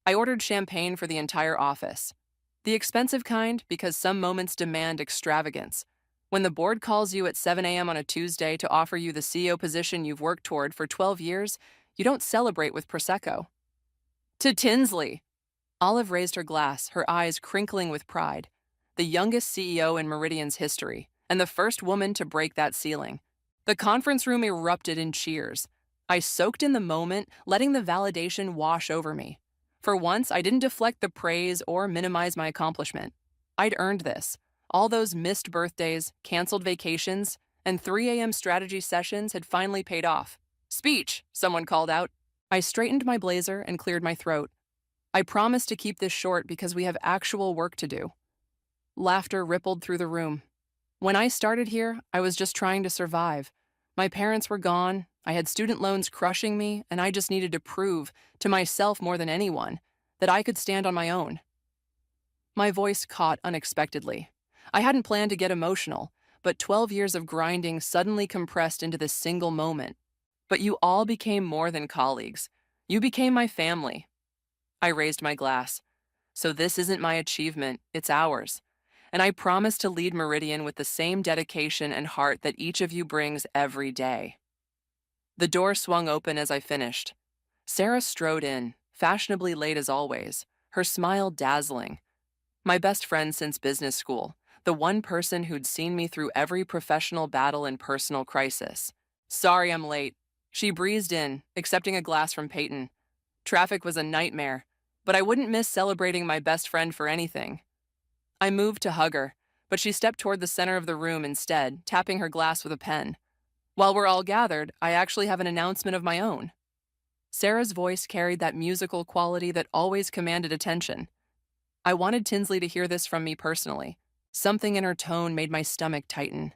I ordered champagne for the entire office. The expensive kind because some moments demand extravagance. When the board calls you at 7 a.m. on a Tuesday to offer you the CEO position you've worked toward for 12 years, you don't celebrate with Prosecco. To Tinsley! Olive raised her glass, her eyes crinkling with pride. The youngest CEO in Meridian's history, and the first woman to break that ceiling. The conference room erupted in cheers. I soaked in the moment, letting the validation wash over me. For once, I didn't deflect the praise or minimize my accomplishment. I'd earned this. All those missed birthdays, canceled vacations, and 3 a.m. strategy sessions had finally paid off. Speech, someone called out. I straightened my blazer and cleared my throat. I promised to keep this short because we have actual work to do. Laughter rippled through the room. When I started here, I was just trying to survive. My parents were gone, I had student loans crushing me, and I just needed to prove, to myself more than anyone, that I could stand on my own. My voice caught unexpectedly. I hadn't planned to get emotional, but 12 years of grinding suddenly compressed into this single moment. But you all became more than colleagues. You became my family. I raised my glass. So this isn't my achievement, it's ours. And I promise to lead Meridian with the same dedication and heart that each of you brings every day. The door swung open as I finished. Sarah strode in, fashionably late as always, her smile dazzling. My best friend since business school, the one person who'd seen me through every professional battle and personal crisis. Sorry I'm late. She breezed in, accepting a glass from Peyton. Traffic was a nightmare, but I wouldn't miss celebrating my best friend for anything. I moved to hug her, but she stepped toward the center of the room instead, tapping her glass with a pen. While we're all gathered, I actually have an announcement of my own. Sarah's voice carried that musical quality that always commanded attention. I wanted Tinsley to hear this from me personally. Something in her tone made my stomach tighten.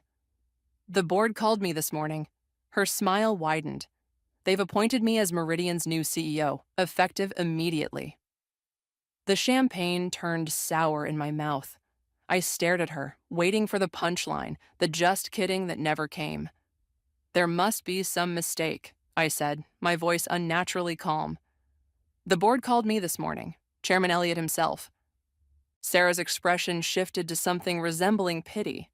The board called me this morning. Her smile widened. They've appointed me as Meridian's new CEO, effective immediately. The champagne turned sour in my mouth. I stared at her, waiting for the punchline, the just kidding that never came. There must be some mistake, I said, my voice unnaturally calm. The board called me this morning, Chairman Elliott himself. Sarah's expression shifted to something resembling pity.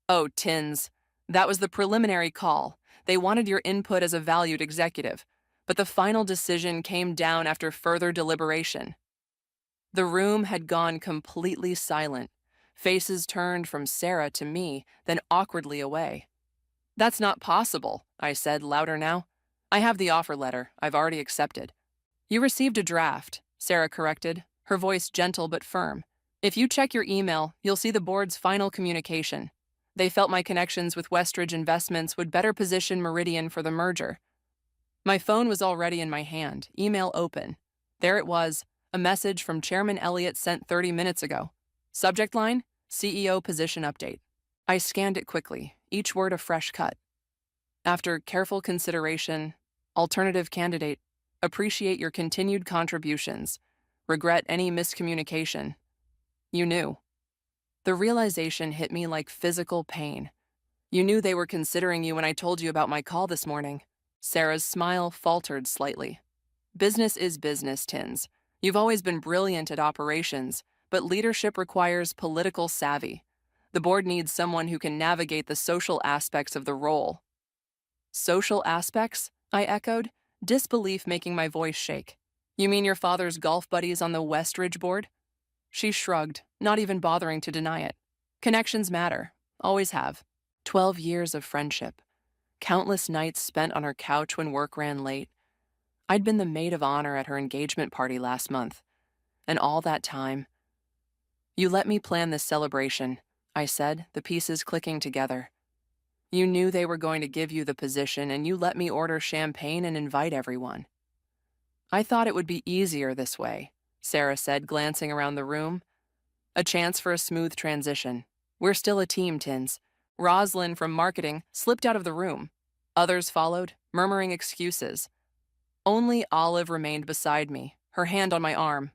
Oh, Tins, that was the preliminary call. They wanted your input as a valued executive, but the final decision came down after further deliberation. The room had gone completely silent. Faces turned from Sarah to me, then awkwardly away. That's not possible, I said, louder now. I have the offer letter. I've already accepted. You received a draft, Sarah corrected, her voice gentle but firm. If you check your email, you'll see the board's final communication. They felt my connections with Westridge Investments would better position Meridian for the merger. My phone was already in my hand, email open. There it was, a message from Chairman Elliott sent 30 minutes ago. Subject line, CEO position update. I scanned it quickly, each word a fresh cut. After careful consideration, alternative candidate, appreciate your continued contributions, regret any miscommunication. You knew. The realization hit me like physical pain. You knew they were considering you when I told you about my call this morning. Sarah's smile faltered slightly. Business is business, Tins. You've always been brilliant at operations, but leadership requires political savvy. The board needs someone who can navigate the social aspects of the role. Social aspects? I echoed, disbelief making my voice shake. You mean your father's golf buddies on the Westridge board? She shrugged, not even bothering to deny it. Connections matter, always have. 12 years of friendship. Countless nights spent on her couch when work ran late. I'd been the maid of honor at her engagement party last month. And all that time. You let me plan this celebration, I said, the pieces clicking together. You knew they were going to give you the position, and you let me order champagne and invite everyone. I thought it would be easier this way, Sarah said, glancing around the room. A chance for a smooth transition. We're still a team, Tins. Roslyn from marketing slipped out of the room. Others followed, murmuring excuses. Only Olive remained beside me, her hand on my arm.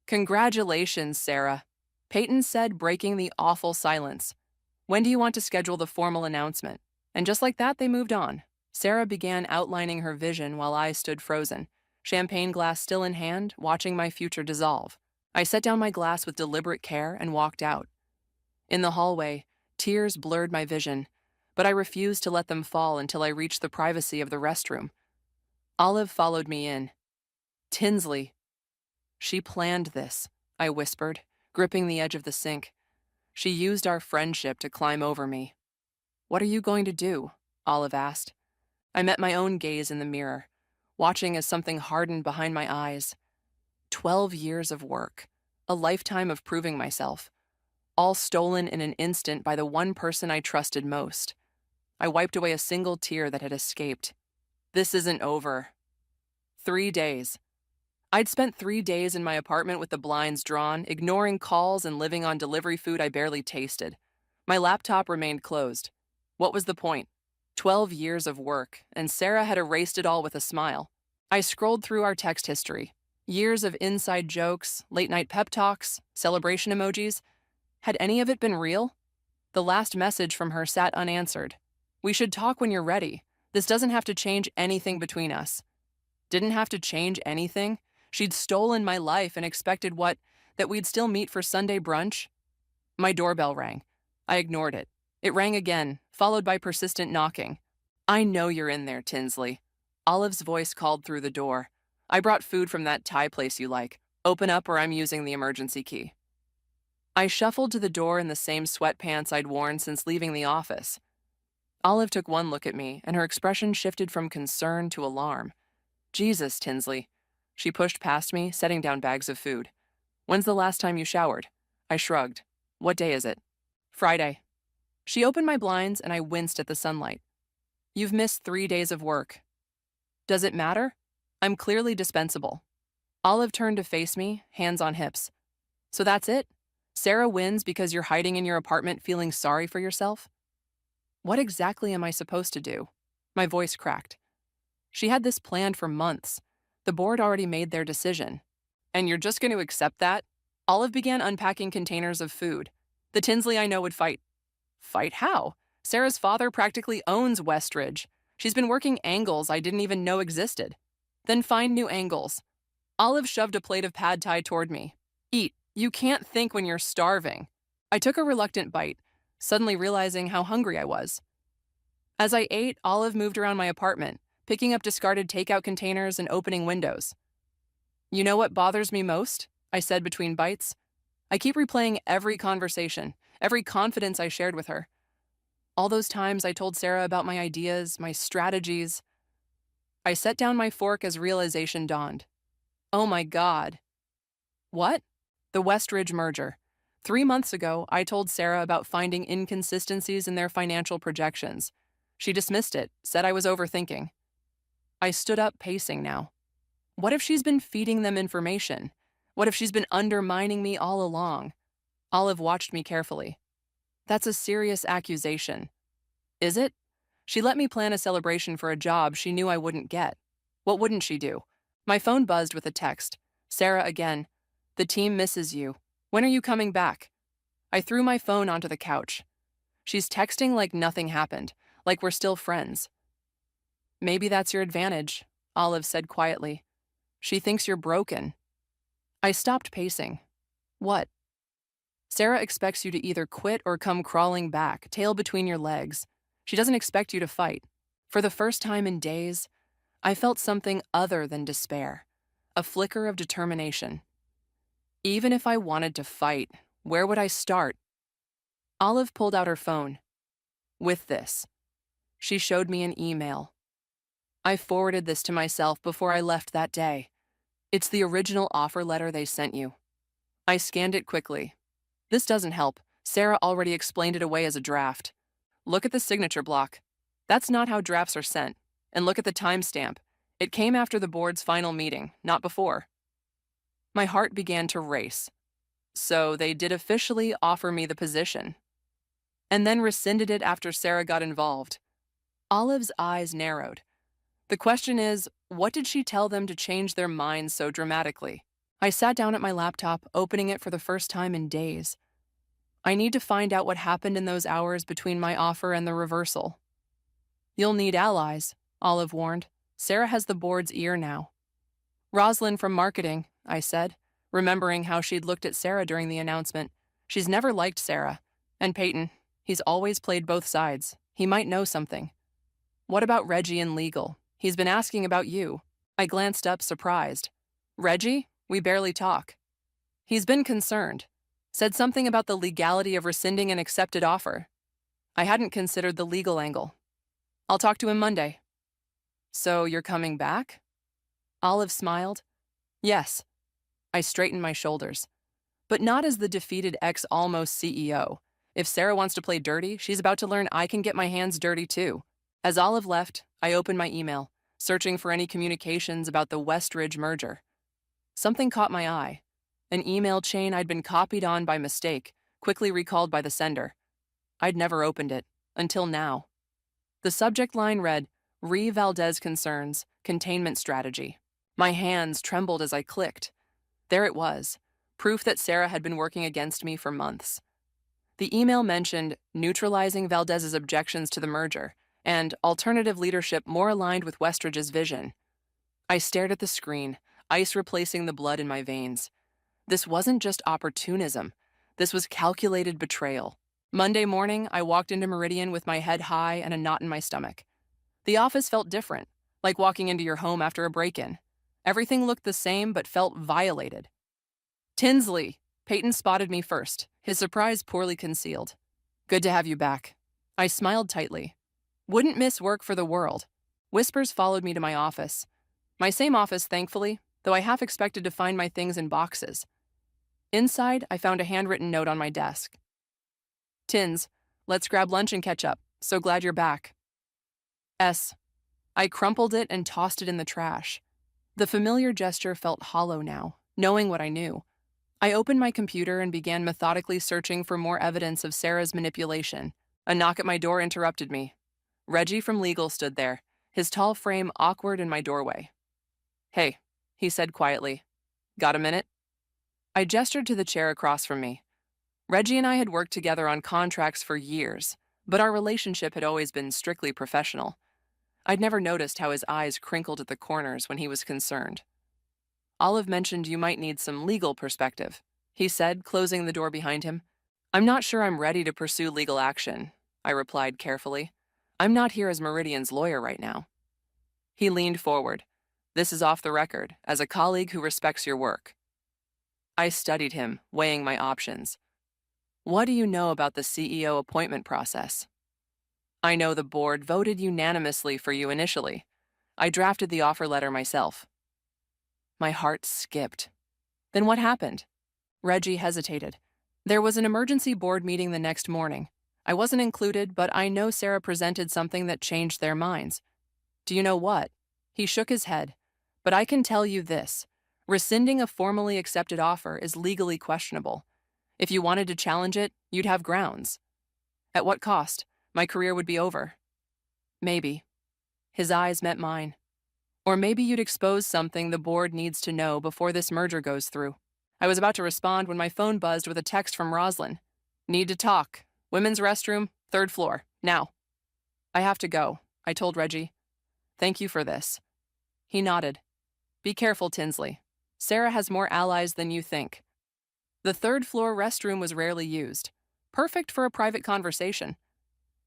Congratulations, Sarah, Peyton said, breaking the awful silence. When do you want to schedule the formal announcement? And just like that, they moved on. Sarah began outlining her vision while I stood frozen. champagne glass still in hand, watching my future dissolve. I set down my glass with deliberate care and walked out. In the hallway, tears blurred my vision, but I refused to let them fall until I reached the privacy of the restroom. Olive followed me in. Tinsley. She planned this, I whispered, gripping the edge of the sink. She used our friendship to climb over me. What are you going to do? Olive asked. I met my own gaze in the mirror, watching as something hardened behind my eyes. 12 years of work, a lifetime of proving myself, all stolen in an instant by the one person I trusted most. I wiped away a single tear that had escaped. This isn't over. 3 days. I'd spent 3 days in my apartment with the blinds drawn, ignoring calls and living on delivery food I barely tasted. My laptop remained closed. What was the point? 12 years of work, and Sarah had erased it all with a smile. I scrolled through our text history. Years of inside jokes, late-night pep talks, celebration emojis. Had any of it been real? The last message from her sat unanswered. We should talk when you're ready. This doesn't have to change anything between us. Didn't have to change anything? She'd stolen my life and expected what? That we'd still meet for Sunday brunch? My doorbell rang. I ignored it. It rang again, followed by persistent knocking. I know you're in there, Tinsley. Olive's voice called through the door. I brought food from that Thai place you like. Open up or I'm using the emergency key. I shuffled to the door in the same sweatpants I'd worn since leaving the office. Olive took one look at me, and her expression shifted from concern to alarm. Jesus, Tinsley. She pushed past me, setting down bags of food. When's the last time you showered? I shrugged. What day is it? Friday. She opened my blinds, and I winced at the sunlight. You've missed 3 days of work. Does it matter? I'm clearly dispensable. Olive turned to face me, hands on hips. So that's it? Sarah wins because you're hiding in your apartment feeling sorry for yourself? What exactly am I supposed to do? My voice cracked. She had this planned for months. The board already made their decision. And you're just going to accept that? Olive began unpacking containers of food. The Tinsley I know would fight. Fight how? Sarah's father practically owns Westridge. She's been working angles I didn't even know existed. Then find new angles. Olive shoved a plate of pad thai toward me. Eat. You can't think when you're starving. I took a reluctant bite, suddenly realizing how hungry I was. As I ate, Olive moved around my apartment, picking up discarded takeout containers and opening windows. You know what bothers me most? I said between bites. I keep replaying every conversation, every confidence I shared with her. All those times I told Sarah about my ideas, my strategies. I set down my fork as realization dawned. Oh my God. What? The Westridge merger. 3 months ago, I told Sarah about finding inconsistencies in their financial projections. She dismissed it, said I was overthinking. I stood up, pacing now. What if she's been feeding them information? What if she's been undermining me all along? Olive watched me carefully. That's a serious accusation. Is it? She let me plan a celebration for a job she knew I wouldn't get. What wouldn't she do? My phone buzzed with a text. Sarah again. The team misses you. When are you coming back? I threw my phone onto the couch. She's texting like nothing happened, like we're still friends. Maybe that's your advantage, Olive said quietly. She thinks you're broken. I stopped pacing. What? Sarah expects you to either quit or come crawling back, tail between your legs. She doesn't expect you to fight. For the first time in days, I felt something other than despair, a flicker of determination. Even if I wanted to fight, where would I start? Olive pulled out her phone. With this. She showed me an email. I forwarded this to myself before I left that day. It's the original offer letter they sent you. I scanned it quickly. This doesn't help. Sarah already explained it away as a draft. Look at the signature block. That's not how drafts are sent. And look at the timestamp. It came after the board's final meeting, not before. My heart began to race. So they did officially offer me the position. And then rescinded it after Sarah got involved. Olive's eyes narrowed. The question is, what did she tell them to change their minds so dramatically? I sat down at my laptop, opening it for the first time in days. I need to find out what happened in those hours between my offer and the reversal. You'll need allies, Olive warned. Sarah has the board's ear now. Roslyn from marketing, I said, remembering how she'd looked at Sarah during the announcement. She's never liked Sarah. And Peyton, he's always played both sides. He might know something. What about Reggie in legal? He's been asking about you. I glanced up, surprised. Reggie? We barely talk. He's been concerned. Said something about the legality of rescinding an accepted offer. I hadn't considered the legal angle. I'll talk to him Monday. So you're coming back? Olive smiled. Yes. I straightened my shoulders. But not as the defeated ex-almost CEO. If Sarah wants to play dirty, she's about to learn I can get my hands dirty too. As Olive left, I opened my email, searching for any communications about the Westridge merger. Something caught my eye. An email chain I'd been copied on by mistake, quickly recalled by the sender. I'd never opened it, until now. The subject line read, Re Valdez Concerns, Containment Strategy. My hands trembled as I clicked. There it was, proof that Sarah had been working against me for months. The email mentioned neutralizing Valdez's objections to the merger and alternative leadership more aligned with Westridge's vision. I stared at the screen, ice replacing the blood in my veins. This wasn't just opportunism. This was calculated betrayal. Monday morning, I walked into Meridian with my head high and a knot in my stomach. The office felt different, like walking into your home after a break-in. Everything looked the same but felt violated. Tinsley! Peyton spotted me first, his surprise poorly concealed. Good to have you back. I smiled tightly. Wouldn't miss work for the world. Whispers followed me to my office. My same office, thankfully, though I half expected to find my things in boxes. Inside, I found a handwritten note on my desk. Tins, let's grab lunch and catch up. So glad you're back. S. I crumpled it and tossed it in the trash. The familiar gesture felt hollow now, knowing what I knew. I opened my computer and began methodically searching for more evidence of Sarah's manipulation. A knock at my door interrupted me. Reggie from legal stood there, his tall frame awkward in my doorway. Hey, he said quietly. Got a minute? I gestured to the chair across from me. Reggie and I had worked together on contracts for years, but our relationship had always been strictly professional. I'd never noticed how his eyes crinkled at the corners when he was concerned. Olive mentioned you might need some legal perspective, he said, closing the door behind him. I'm not sure I'm ready to pursue legal action, I replied carefully. I'm not here as Meridian's lawyer right now. He leaned forward. This is off the record, as a colleague who respects your work. I studied him, weighing my options. What do you know about the CEO appointment process? I know the board voted unanimously for you initially. I drafted the offer letter myself. My heart skipped. Then what happened? Reggie hesitated. There was an emergency board meeting the next morning. I wasn't included, but I know Sarah presented something that changed their minds. Do you know what? He shook his head. But I can tell you this. Rescinding a formally accepted offer is legally questionable. If you wanted to challenge it, you'd have grounds. At what cost? My career would be over. Maybe. His eyes met mine. Or maybe you'd expose something the board needs to know before this merger goes through. I was about to respond when my phone buzzed with a text from Roslyn. Need to talk. Women's restroom, 3rd floor, now. I have to go, I told Reggie. Thank you for this. He nodded. Be careful, Tinsley. Sarah has more allies than you think. The 3rd floor restroom was rarely used. Perfect for a private conversation.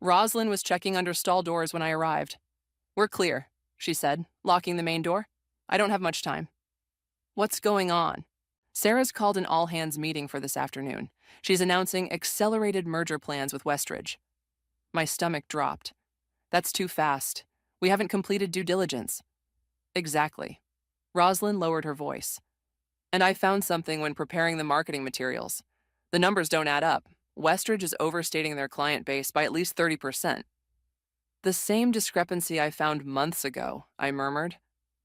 Roslyn was checking under stall doors when I arrived. We're clear, she said, locking the main door. I don't have much time. What's going on? Sarah's called an all-hands meeting for this afternoon. She's announcing accelerated merger plans with Westridge. My stomach dropped. That's too fast. We haven't completed due diligence. Exactly. Roslyn lowered her voice. And I found something when preparing the marketing materials. The numbers don't add up. Westridge is overstating their client base by at least 30%. The same discrepancy I found months ago, I murmured.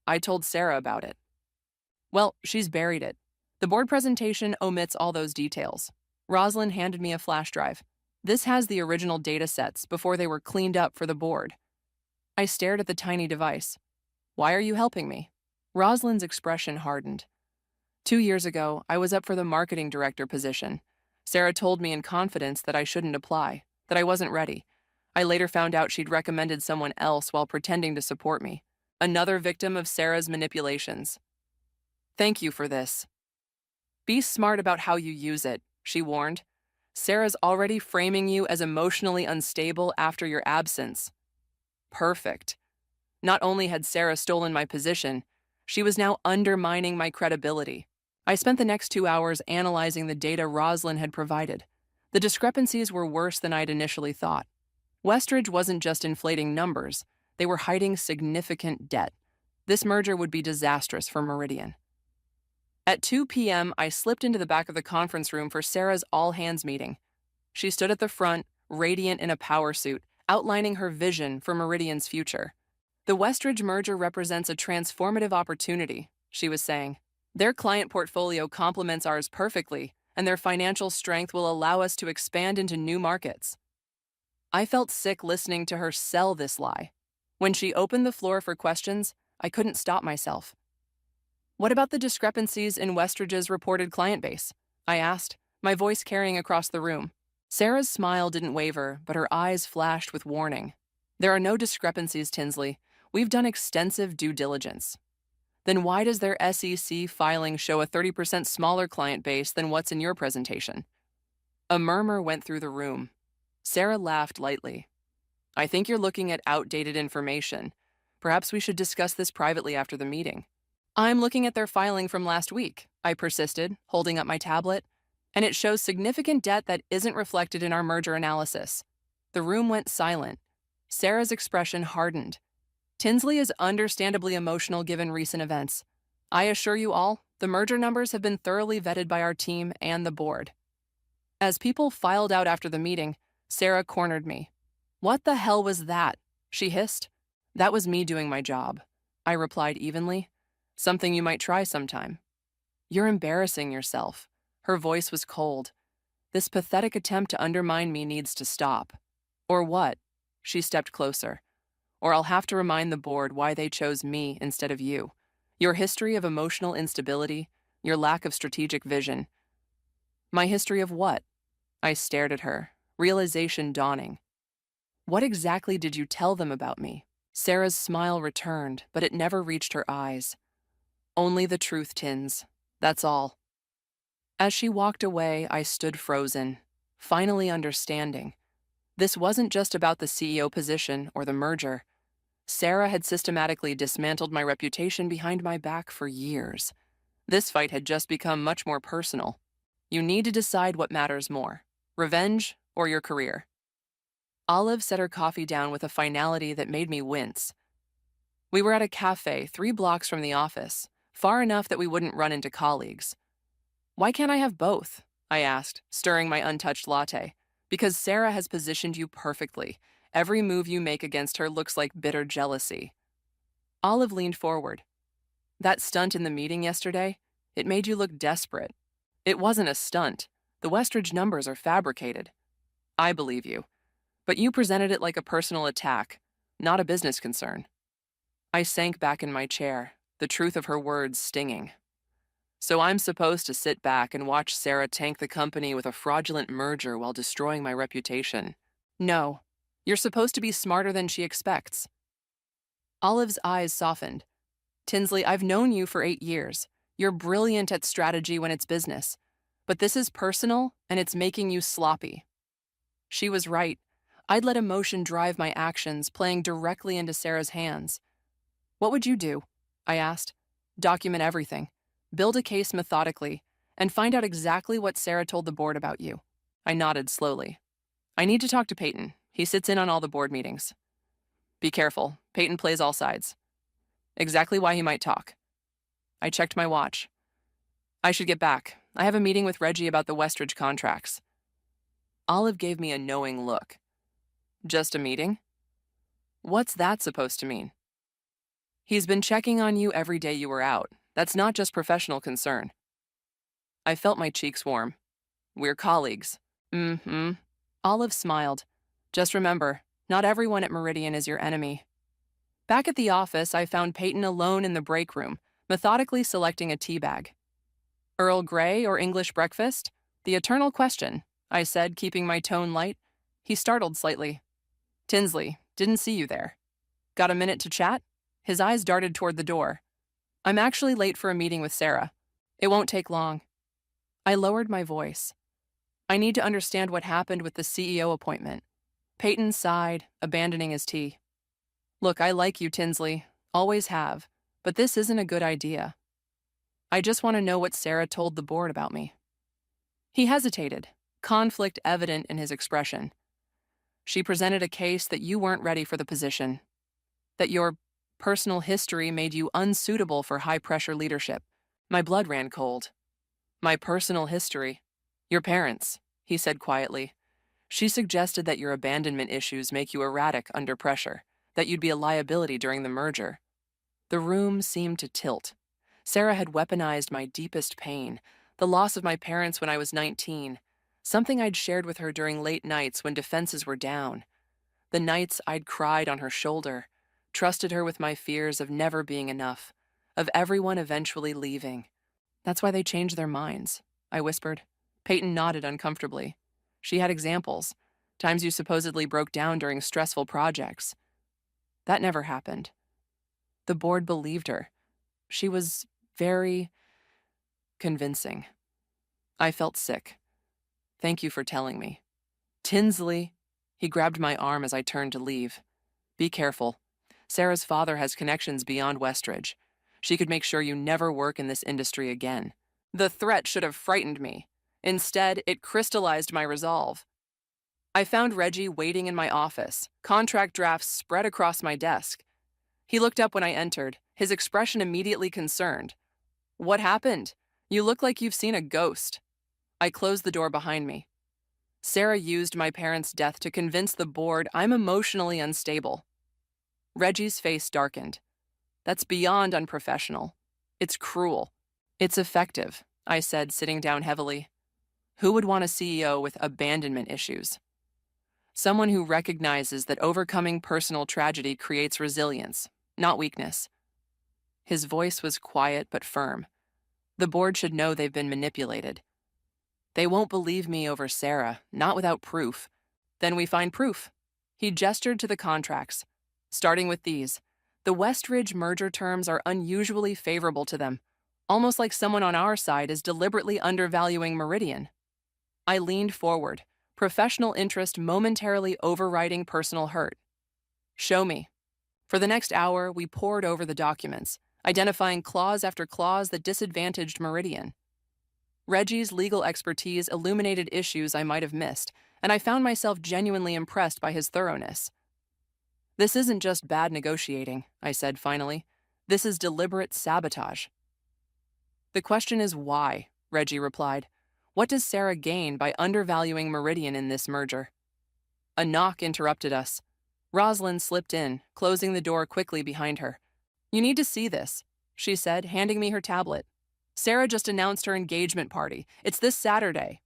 I told Sarah about it. Well, she's buried it. The board presentation omits all those details. Roslyn handed me a flash drive. This has the original data sets before they were cleaned up for the board. I stared at the tiny device. Why are you helping me? Roslyn's expression hardened. 2 years ago, I was up for the marketing director position. Sarah told me in confidence that I shouldn't apply, that I wasn't ready. I later found out she'd recommended someone else while pretending to support me. Another victim of Sarah's manipulations. Thank you for this. Be smart about how you use it, she warned. Sarah's already framing you as emotionally unstable after your absence. Perfect. Not only had Sarah stolen my position, she was now undermining my credibility. I spent the next 2 hours analyzing the data Roslyn had provided. The discrepancies were worse than I'd initially thought. Westridge wasn't just inflating numbers, they were hiding significant debt. This merger would be disastrous for Meridian. At 2 p.m., I slipped into the back of the conference room for Sarah's all-hands meeting. She stood at the front, radiant in a power suit, outlining her vision for Meridian's future. The Westridge merger represents a transformative opportunity, she was saying. Their client portfolio complements ours perfectly, and their financial strength will allow us to expand into new markets. I felt sick listening to her sell this lie. When she opened the floor for questions, I couldn't stop myself. What about the discrepancies in Westridge's reported client base? I asked, my voice carrying across the room. Sarah's smile didn't waver, but her eyes flashed with warning. There are no discrepancies, Tinsley. We've done extensive due diligence. Then why does their SEC filing show a 30% smaller client base than what's in your presentation? A murmur went through the room. Sarah laughed lightly. I think you're looking at outdated information. Perhaps we should discuss this privately after the meeting. I'm looking at their filing from last week, I persisted, holding up my tablet, and it shows significant debt that isn't reflected in our merger analysis. The room went silent. Sarah's expression hardened. Tinsley is understandably emotional given recent events. I assure you all, the merger numbers have been thoroughly vetted by our team and the board. As people filed out after the meeting, Sarah cornered me. What the hell was that? She hissed. That was me doing my job, I replied evenly. Something you might try sometime. You're embarrassing yourself. Her voice was cold. This pathetic attempt to undermine me needs to stop. Or what? She stepped closer. Or I'll have to remind the board why they chose me instead of you. Your history of emotional instability, your lack of strategic vision. My history of what? I stared at her, realization dawning. What exactly did you tell them about me? Sarah's smile returned, but it never reached her eyes. Only the truth, Tins. That's all. As she walked away, I stood frozen, finally understanding. This wasn't just about the CEO position or the merger. Sarah had systematically dismantled my reputation behind my back for years. This fight had just become much more personal. You need to decide what matters more, revenge or your career. Olive set her coffee down with a finality that made me wince. We were at a cafe 3 blocks from the office, far enough that we wouldn't run into colleagues. Why can't I have both? I asked, stirring my untouched latte. Because Sarah has positioned you perfectly. Every move you make against her looks like bitter jealousy. Olive leaned forward. That stunt in the meeting yesterday, it made you look desperate. It wasn't a stunt. The Westridge numbers are fabricated. I believe you. But you presented it like a personal attack, not a business concern. I sank back in my chair, the truth of her words stinging. So I'm supposed to sit back and watch Sarah tank the company with a fraudulent merger while destroying my reputation. No, you're supposed to be smarter than she expects. Olive's eyes softened. Tinsley, I've known you for 8 years. You're brilliant at strategy when it's business. But this is personal, and it's making you sloppy. She was right. I'd let emotion drive my actions, playing directly into Sarah's hands. What would you do? I asked. Document everything. Build a case methodically, and find out exactly what Sarah told the board about you. I nodded slowly. I need to talk to Peyton. He sits in on all the board meetings. Be careful. Peyton plays all sides. Exactly why he might talk. I checked my watch. I should get back. I have a meeting with Reggie about the Westridge contracts. Olive gave me a knowing look. Just a meeting? What's that supposed to mean? He's been checking on you every day you were out. That's not just professional concern. I felt my cheeks warm. We're colleagues. Mm-hmm. Olive smiled. Just remember, not everyone at Meridian is your enemy. Back at the office, I found Peyton alone in the break room, methodically selecting a tea bag. Earl Grey or English breakfast? The eternal question, I said, keeping my tone light. He startled slightly. Tinsley, didn't see you there. Got a minute to chat? His eyes darted toward the door. I'm actually late for a meeting with Sarah. It won't take long. I lowered my voice. I need to understand what happened with the CEO appointment. Peyton sighed, abandoning his tea. Look, I like you, Tinsley. Always have. But this isn't a good idea. I just want to know what Sarah told the board about me. He hesitated, conflict evident in his expression. She presented a case that you weren't ready for the position, that your personal history made you unsuitable for high-pressure leadership. My blood ran cold. My personal history? Your parents, he said quietly. She suggested that your abandonment issues make you erratic under pressure, that you'd be a liability during the merger. The room seemed to tilt. Sarah had weaponized my deepest pain, the loss of my parents when I was 19, something I'd shared with her during late nights when defenses were down. The nights I'd cried on her shoulder, trusted her with my fears of never being enough, of everyone eventually leaving. That's why they changed their minds, I whispered. Peyton nodded uncomfortably. She had examples, times you supposedly broke down during stressful projects. That never happened. The board believed her. She was very convincing. I felt sick. Thank you for telling me. Tinsley, he grabbed my arm as I turned to leave. Be careful. Sarah's father has connections beyond Westridge. She could make sure you never work in this industry again. The threat should have frightened me. Instead, it crystallized my resolve. I found Reggie waiting in my office, contract drafts spread across my desk. He looked up when I entered, his expression immediately concerned. What happened? You look like you've seen a ghost. I closed the door behind me. Sarah used my parents' death to convince the board I'm emotionally unstable. Reggie's face darkened. That's beyond unprofessional. It's cruel. It's effective, I said, sitting down heavily. Who would want a CEO with abandonment issues? Someone who recognizes that overcoming personal tragedy creates resilience, not weakness. His voice was quiet but firm. The board should know they've been manipulated. They won't believe me over Sarah, not without proof. Then we find proof. He gestured to the contracts. Starting with these, the Westridge merger terms are unusually favorable to them, almost like someone on our side is deliberately undervaluing Meridian. I leaned forward, professional interest momentarily overriding personal hurt. Show me. For the next hour, we pored over the documents, identifying clause after clause that disadvantaged Meridian. Reggie's legal expertise illuminated issues I might have missed, and I found myself genuinely impressed by his thoroughness. This isn't just bad negotiating, I said finally. This is deliberate sabotage. The question is why, Reggie replied. What does Sarah gain by undervaluing Meridian in this merger? A knock interrupted us. Rosalind slipped in, closing the door quickly behind her. You need to see this, she said, handing me her tablet. Sarah just announced her engagement party. It's this Saturday.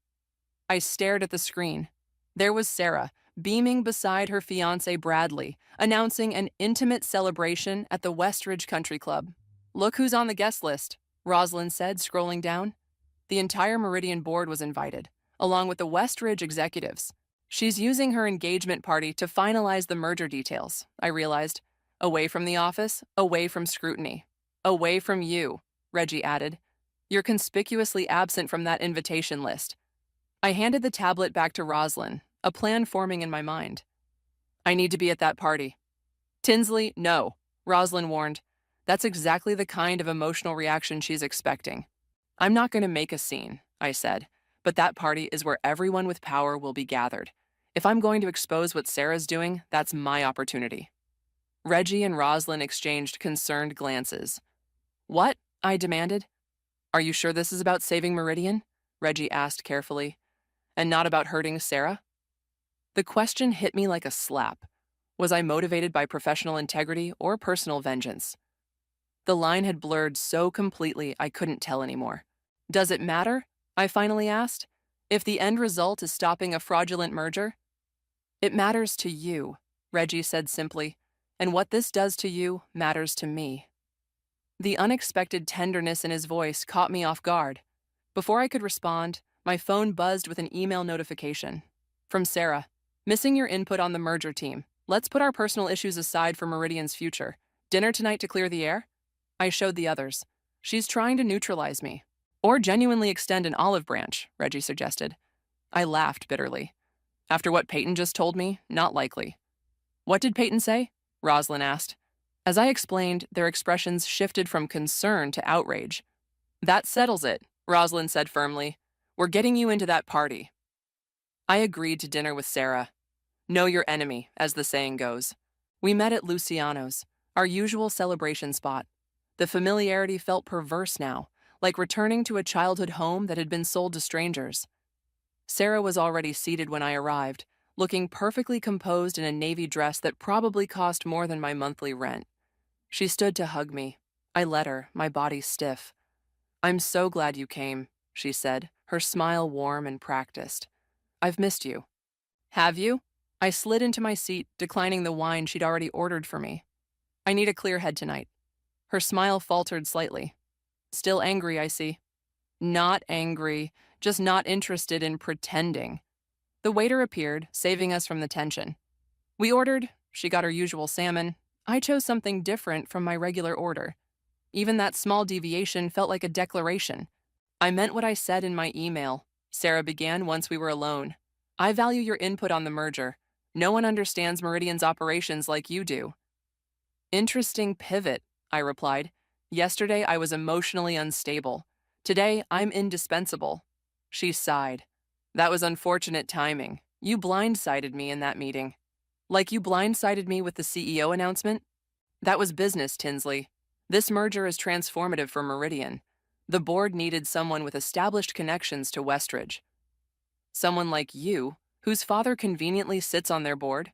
I stared at the screen. There was Sarah, beaming beside her fiancé Bradley, announcing an intimate celebration at the Westridge Country Club. Look who's on the guest list, Rosalind said, scrolling down. The entire Meridian board was invited, along with the Westridge executives. She's using her engagement party to finalize the merger details, I realized. Away from the office, away from scrutiny. Away from you, Reggie added. You're conspicuously absent from that invitation list. I handed the tablet back to Rosalind, a plan forming in my mind. I need to be at that party. Tinsley, no, Rosalind warned. That's exactly the kind of emotional reaction she's expecting. I'm not going to make a scene, I said, but that party is where everyone with power will be gathered. If I'm going to expose what Sarah's doing, that's my opportunity. Reggie and Rosalind exchanged concerned glances. What? I demanded. Are you sure this is about saving Meridian? Reggie asked carefully. And not about hurting Sarah? The question hit me like a slap. Was I motivated by professional integrity or personal vengeance? The line had blurred so completely I couldn't tell anymore. Does it matter? I finally asked. If the end result is stopping a fraudulent merger? It matters to you, Reggie said simply, and what this does to you matters to me. The unexpected tenderness in his voice caught me off guard. Before I could respond, my phone buzzed with an email notification. From Sarah. Missing your input on the merger team. Let's put our personal issues aside for Meridian's future. Dinner tonight to clear the air? I showed the others. She's trying to neutralize me. Or genuinely extend an olive branch, Reggie suggested. I laughed bitterly. After what Peyton just told me, not likely. What did Peyton say? Rosalind asked. As I explained, their expressions shifted from concern to outrage. That settles it, Rosalind said firmly. We're getting you into that party. I agreed to dinner with Sarah. Know your enemy, as the saying goes. We met at Luciano's, our usual celebration spot. The familiarity felt perverse now, like returning to a childhood home that had been sold to strangers. Sarah was already seated when I arrived, looking perfectly composed in a navy dress that probably cost more than my monthly rent. She stood to hug me. I let her, my body stiff. I'm so glad you came, she said, her smile warm and practiced. I've missed you. Have you? I slid into my seat, declining the wine she'd already ordered for me. I need a clear head tonight. Her smile faltered slightly. Still angry, I see. Not angry, just not interested in pretending. The waiter appeared, saving us from the tension. We ordered, she got her usual salmon. I chose something different from my regular order. Even that small deviation felt like a declaration. I meant what I said in my email, Sarah began once we were alone. I value your input on the merger. No one understands Meridian's operations like you do. Interesting pivot, I replied. Yesterday I was emotionally unstable. Today I'm indispensable. She sighed. That was unfortunate timing. You blindsided me in that meeting. Like you blindsided me with the CEO announcement? That was business, Tinsley. This merger is transformative for Meridian. The board needed someone with established connections to Westridge. Someone like you, whose father conveniently sits on their board?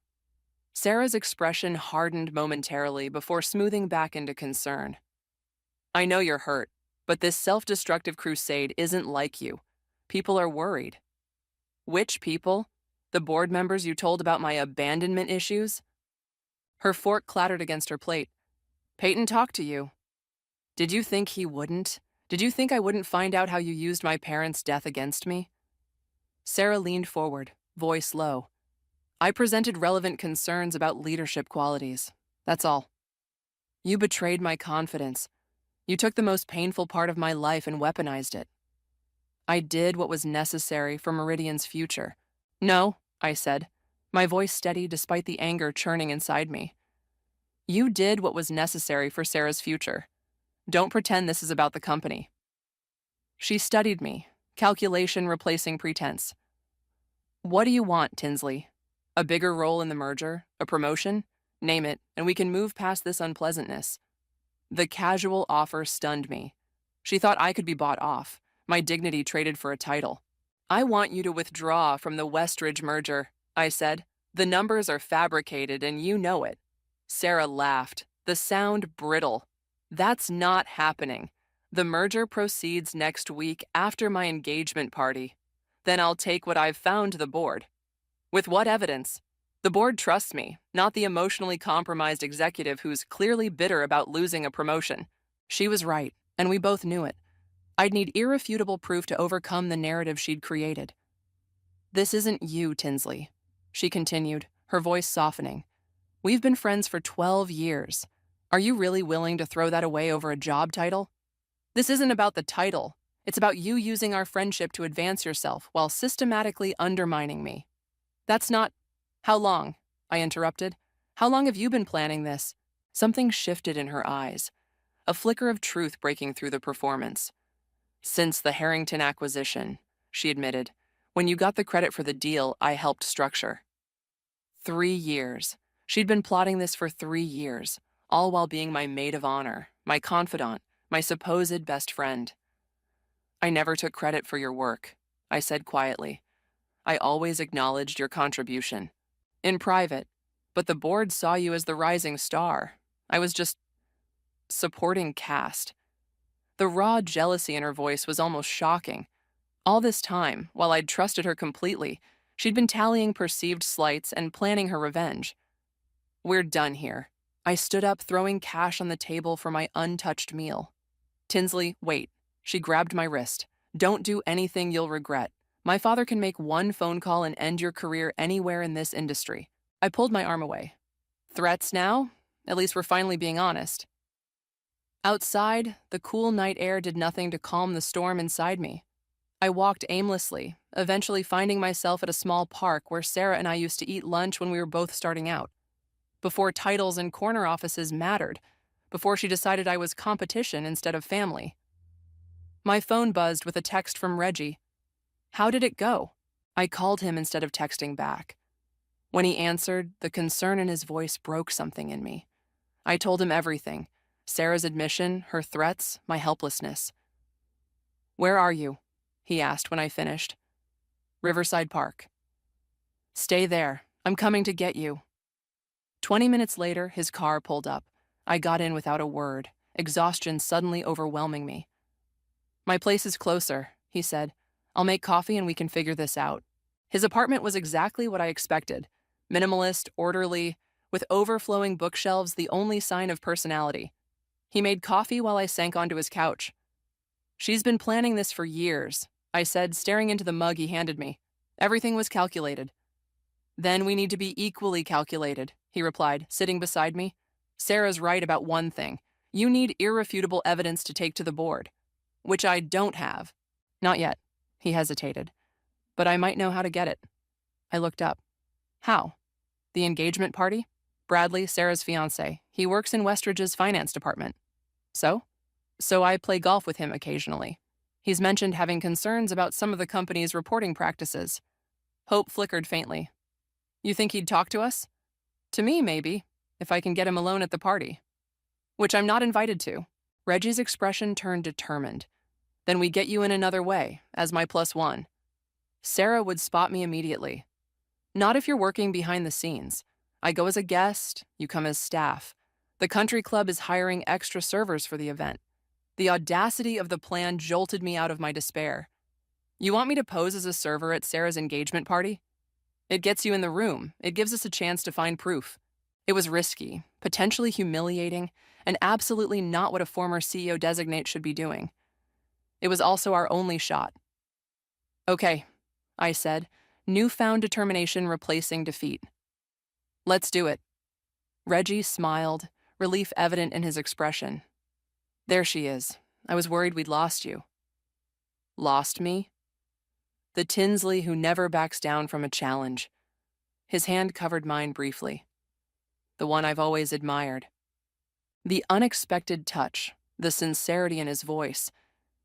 Sarah's expression hardened momentarily before smoothing back into concern. I know you're hurt, but this self-destructive crusade isn't like you. People are worried. Which people? The board members you told about my abandonment issues? Her fork clattered against her plate. Peyton talked to you. Did you think he wouldn't? Did you think I wouldn't find out how you used my parents' death against me? Sarah leaned forward, voice low. I presented relevant concerns about leadership qualities. That's all. You betrayed my confidence. You took the most painful part of my life and weaponized it. I did what was necessary for Meridian's future. No, I said, my voice steady despite the anger churning inside me. You did what was necessary for Sarah's future. Don't pretend this is about the company. She studied me, calculation replacing pretense. What do you want, Tinsley? A bigger role in the merger? A promotion? Name it, and we can move past this unpleasantness. The casual offer stunned me. She thought I could be bought off, my dignity traded for a title. I want you to withdraw from the Westridge merger, I said. The numbers are fabricated and you know it. Sarah laughed, the sound brittle. That's not happening. The merger proceeds next week after my engagement party. Then I'll take what I've found to the board. With what evidence? The board trusts me, not the emotionally compromised executive who's clearly bitter about losing a promotion. She was right, and we both knew it. I'd need irrefutable proof to overcome the narrative she'd created. This isn't you, Tinsley, she continued, her voice softening. We've been friends for 12 years. Are you really willing to throw that away over a job title? This isn't about the title. It's about you using our friendship to advance yourself while systematically undermining me. That's not... How long? I interrupted. How long have you been planning this? Something shifted in her eyes, a flicker of truth breaking through the performance. Since the Harrington acquisition, she admitted. When you got the credit for the deal, I helped structure. 3 years. She'd been plotting this for 3 years, all while being my maid of honor, my confidant, my supposed best friend. I never took credit for your work, I said quietly. I always acknowledged your contribution. In private, but the board saw you as the rising star. I was just supporting cast. The raw jealousy in her voice was almost shocking. All this time, while I'd trusted her completely, she'd been tallying perceived slights and planning her revenge. We're done here. I stood up, throwing cash on the table for my untouched meal. Tinsley, wait. She grabbed my wrist. Don't do anything you'll regret. My father can make one phone call and end your career anywhere in this industry. I pulled my arm away. Threats now? At least we're finally being honest. Outside, the cool night air did nothing to calm the storm inside me. I walked aimlessly, eventually finding myself at a small park where Sarah and I used to eat lunch when we were both starting out. Before titles and corner offices mattered, before she decided I was competition instead of family. My phone buzzed with a text from Reggie. How did it go? I called him instead of texting back. When he answered, the concern in his voice broke something in me. I told him everything: Sarah's admission, her threats, my helplessness. Where are you? He asked when I finished. Riverside Park. Stay there. I'm coming to get you. 20 minutes later, his car pulled up. I got in without a word, exhaustion suddenly overwhelming me. My place is closer, he said. I'll make coffee and we can figure this out. His apartment was exactly what I expected. Minimalist, orderly, with overflowing bookshelves, the only sign of personality. He made coffee while I sank onto his couch. She's been planning this for years, I said, staring into the mug he handed me. Everything was calculated. Then we need to be equally calculated, he replied, sitting beside me. Sarah's right about one thing. You need irrefutable evidence to take to the board, which I don't have. Not yet, he hesitated, but I might know how to get it. I looked up. How? The engagement party? Bradley, Sarah's fiancé. He works in Westridge's finance department. So? So I play golf with him occasionally. He's mentioned having concerns about some of the company's reporting practices. Hope flickered faintly. You think he'd talk to us? To me, maybe, if I can get him alone at the party. Which I'm not invited to. Reggie's expression turned determined. Then we get you in another way, as my +1. Sarah would spot me immediately. Not if you're working behind the scenes. I go as a guest, you come as staff. The country club is hiring extra servers for the event. The audacity of the plan jolted me out of my despair. You want me to pose as a server at Sarah's engagement party? It gets you in the room. It gives us a chance to find proof. It was risky, potentially humiliating, and absolutely not what a former CEO designate should be doing. It was also our only shot. Okay, I said, newfound determination replacing defeat. Let's do it. Reggie smiled, relief evident in his expression. There she is. I was worried we'd lost you. Lost me? The Tinsley who never backs down from a challenge. His hand covered mine briefly. The one I've always admired. The unexpected touch, the sincerity in his voice,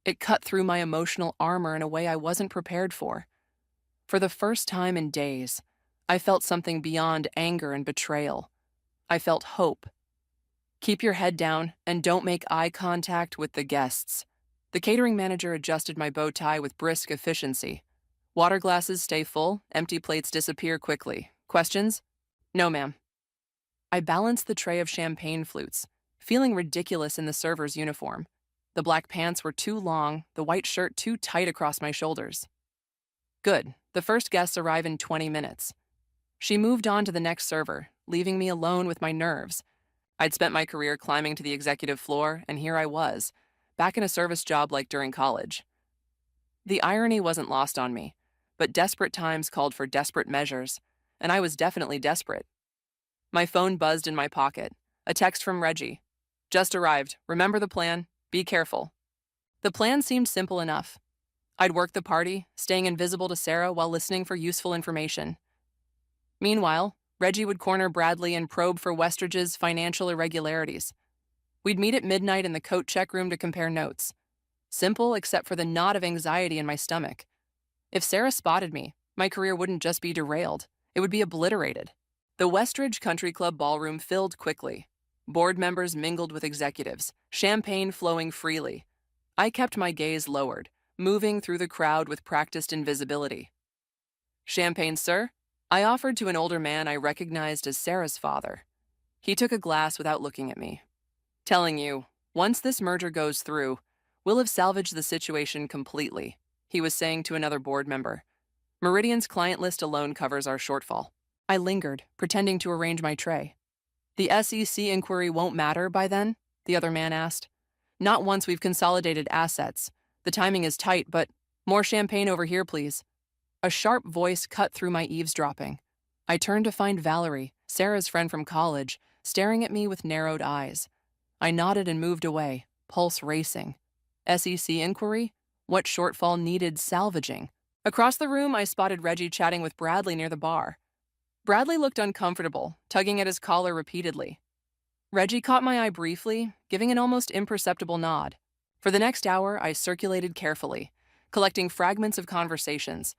it cut through my emotional armor in a way I wasn't prepared for. For the first time in days, I felt something beyond anger and betrayal. I felt hope. Keep your head down and don't make eye contact with the guests. The catering manager adjusted my bow tie with brisk efficiency. Water glasses stay full, empty plates disappear quickly. Questions? No, ma'am. I balanced the tray of champagne flutes, feeling ridiculous in the server's uniform. The black pants were too long, the white shirt too tight across my shoulders. Good. The first guests arrive in 20 minutes. She moved on to the next server, leaving me alone with my nerves. I'd spent my career climbing to the executive floor, and here I was, back in a service job like during college. The irony wasn't lost on me, but desperate times called for desperate measures, and I was definitely desperate. My phone buzzed in my pocket. A text from Reggie. Just arrived. Remember the plan? Be careful. The plan seemed simple enough. I'd work the party, staying invisible to Sarah while listening for useful information. Meanwhile, Reggie would corner Bradley and probe for Westridge's financial irregularities. We'd meet at midnight in the coat check room to compare notes. Simple except for the knot of anxiety in my stomach. If Sarah spotted me, my career wouldn't just be derailed, it would be obliterated. The Westridge Country Club ballroom filled quickly. Board members mingled with executives, champagne flowing freely. I kept my gaze lowered, moving through the crowd with practiced invisibility. Champagne, sir? I offered to an older man I recognized as Sarah's father. He took a glass without looking at me. Telling you, once this merger goes through, we'll have salvaged the situation completely, he was saying to another board member. Meridian's client list alone covers our shortfall. I lingered, pretending to arrange my tray. The SEC inquiry won't matter by then? The other man asked. Not once we've consolidated assets. The timing is tight, but more champagne over here, please. A sharp voice cut through my eavesdropping. I turned to find Valerie, Sarah's friend from college, staring at me with narrowed eyes. I nodded and moved away, pulse racing. SEC inquiry? What shortfall needed salvaging? Across the room, I spotted Reggie chatting with Bradley near the bar. Bradley looked uncomfortable, tugging at his collar repeatedly. Reggie caught my eye briefly, giving an almost imperceptible nod. For the next hour, I circulated carefully, collecting fragments of conversations.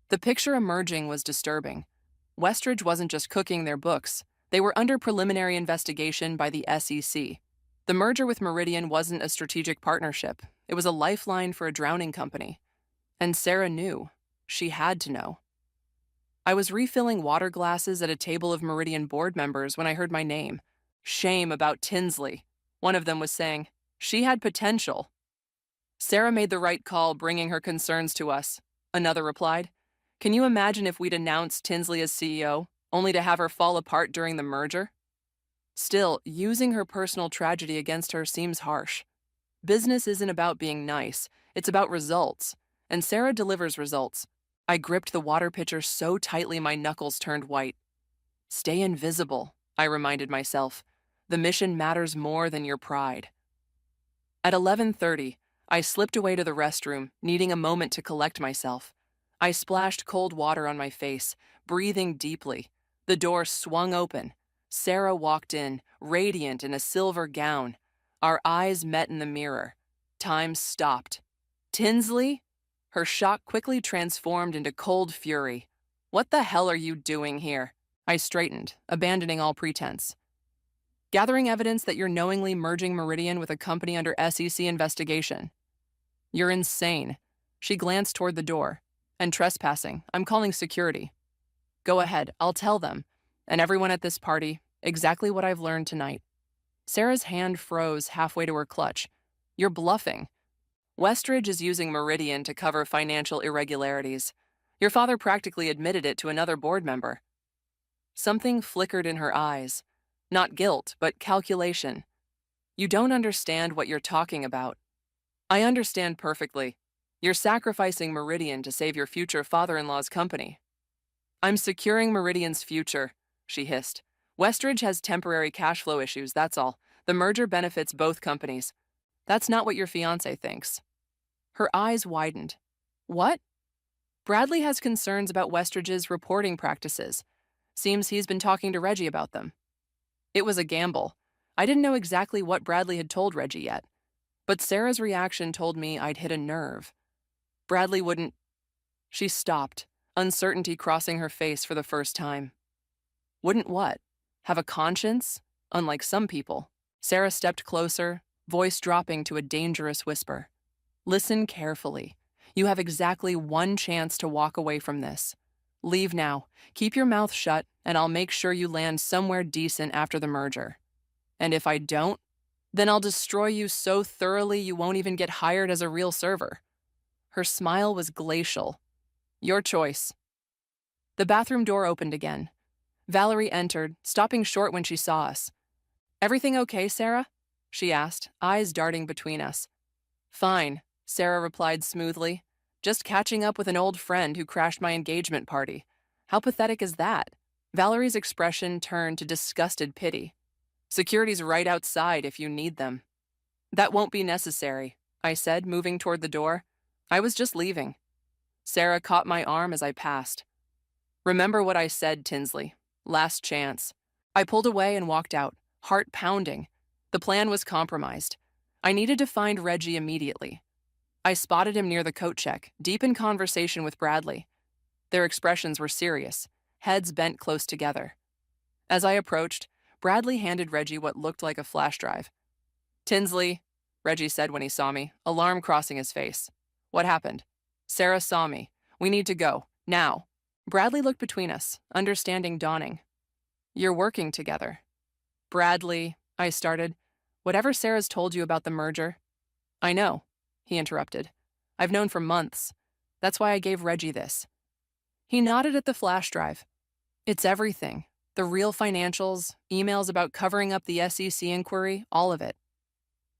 The picture emerging was disturbing. Westridge wasn't just cooking their books, they were under preliminary investigation by the SEC. The merger with Meridian wasn't a strategic partnership, it was a lifeline for a drowning company. And Sarah knew. She had to know. I was refilling water glasses at a table of Meridian board members when I heard my name. Shame about Tinsley. One of them was saying, she had potential. Sarah made the right call bringing her concerns to us, another replied. Can you imagine if we'd announced Tinsley as CEO, only to have her fall apart during the merger? Still, using her personal tragedy against her seems harsh. Business isn't about being nice, it's about results. And Sarah delivers results. I gripped the water pitcher so tightly my knuckles turned white. Stay invisible, I reminded myself. The mission matters more than your pride. At 11:30, I slipped away to the restroom, needing a moment to collect myself. I splashed cold water on my face, breathing deeply. The door swung open. Sarah walked in, radiant in a silver gown. Our eyes met in the mirror. Time stopped. Tinsley? Her shock quickly transformed into cold fury. What the hell are you doing here? I straightened, abandoning all pretense. Gathering evidence that you're knowingly merging Meridian with a company under SEC investigation. You're insane. She glanced toward the door. And trespassing. I'm calling security. Go ahead, I'll tell them, and everyone at this party, exactly what I've learned tonight. Sarah's hand froze halfway to her clutch. You're bluffing. Westridge is using Meridian to cover financial irregularities. Your father practically admitted it to another board member. Something flickered in her eyes. Not guilt, but calculation. You don't understand what you're talking about. I understand perfectly. You're sacrificing Meridian to save your future father-in-law's company. I'm securing Meridian's future, she hissed. Westridge has temporary cash flow issues, that's all. The merger benefits both companies. That's not what your fiancé thinks. Her eyes widened. What? Bradley has concerns about Westridge's reporting practices. Seems he's been talking to Reggie about them. It was a gamble. I didn't know exactly what Bradley had told Reggie yet. But Sarah's reaction told me I'd hit a nerve. Bradley wouldn't... She stopped, uncertainty crossing her face for the first time. Wouldn't what? Have a conscience? Unlike some people. Sarah stepped closer, voice dropping to a dangerous whisper. Listen carefully. You have exactly one chance to walk away from this. Leave now, keep your mouth shut, and I'll make sure you land somewhere decent after the merger. And if I don't, then I'll destroy you so thoroughly you won't even get hired as a real server. Her smile was glacial. Your choice. The bathroom door opened again. Valerie entered, stopping short when she saw us. Everything okay, Sarah? She asked, eyes darting between us. Fine, Sarah replied smoothly. Just catching up with an old friend who crashed my engagement party. How pathetic is that? Valerie's expression turned to disgusted pity. Security's right outside if you need them. That won't be necessary, I said, moving toward the door. I was just leaving. Sarah caught my arm as I passed. Remember what I said, Tinsley. Last chance. I pulled away and walked out, heart pounding. The plan was compromised. I needed to find Reggie immediately. I spotted him near the coat check, deep in conversation with Bradley. Their expressions were serious, heads bent close together. As I approached, Bradley handed Reggie what looked like a flash drive. Tinsley, Reggie said when he saw me, alarm crossing his face. What happened? Sarah saw me. We need to go. Now. Bradley looked between us, understanding dawning. You're working together. Bradley, I started. Whatever Sarah's told you about the merger. I know, he interrupted. I've known for months. That's why I gave Reggie this. He nodded at the flash drive. It's everything. The real financials, emails about covering up the SEC inquiry, all of it.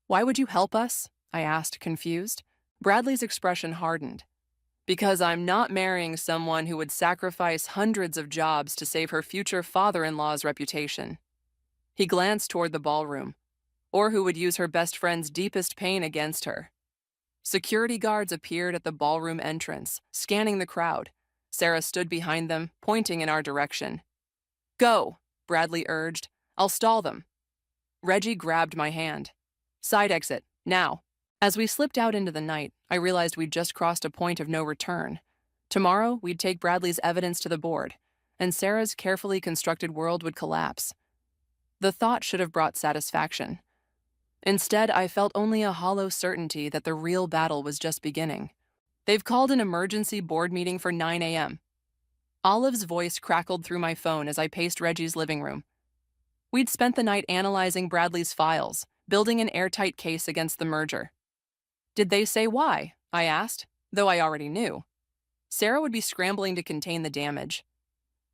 Why would you help us? I asked, confused. Bradley's expression hardened. Because I'm not marrying someone who would sacrifice hundreds of jobs to save her future father-in-law's reputation. He glanced toward the ballroom. or who would use her best friend's deepest pain against her. Security guards appeared at the ballroom entrance, scanning the crowd. Sarah stood behind them, pointing in our direction. "Go," Bradley urged. "I'll stall them." Reggie grabbed my hand. "Side exit, now." As we slipped out into the night, I realized we'd just crossed a point of no return. Tomorrow, we'd take Bradley's evidence to the board, and Sarah's carefully constructed world would collapse. The thought should have brought satisfaction. Instead, I felt only a hollow certainty that the real battle was just beginning. "They've called an emergency board meeting for 9 a.m. Olive's voice crackled through my phone as I paced Reggie's living room. We'd spent the night analyzing Bradley's files, building an airtight case against the merger. "Did they say why?" I asked, though I already knew. Sarah would be scrambling to contain the damage.